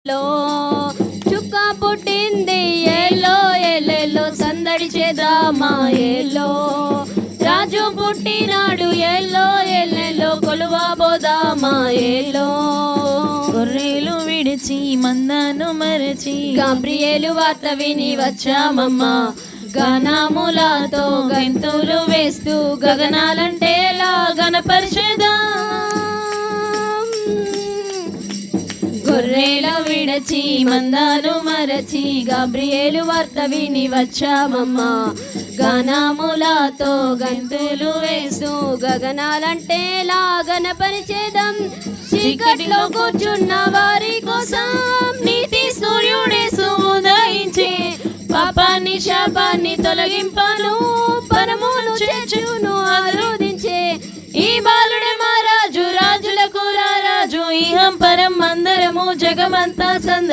లో చుక్క పుట్టింది ఏలో ఏలేలో సందడి చేద్దామా ఏలో రాజు పుట్టినాడు ఏలో ఏలేలో కొలువబోదామా ఏలో గొర్రెలు విడిచి మందను మరచి గాబ్రియేలు వార్త విని వచ్చామమ్మా గానాములతో గంతులు వేస్తూ గగనాలంటే ఎలా గణపరిచేదా గొర్రెలు విడచి మందాను మరచి గాబ్రియేలు వార్త విని వచ్చామమ్మా గానాములతో గంతులు వేస్తూ గగనాలంటే ఎలా గణపరిచేదం చీకటిలో కూర్చున్న వారి కోసం నీతి సూర్యుడే ఉదయించే పాపాన్ని శాపాన్ని తొలగింపను పరమును చేర్చును ఆరోధించే ఈ బాలుడే మా రాజు రాజులకు రాజు ఇహం పరం అందరము జగమంతా సందడి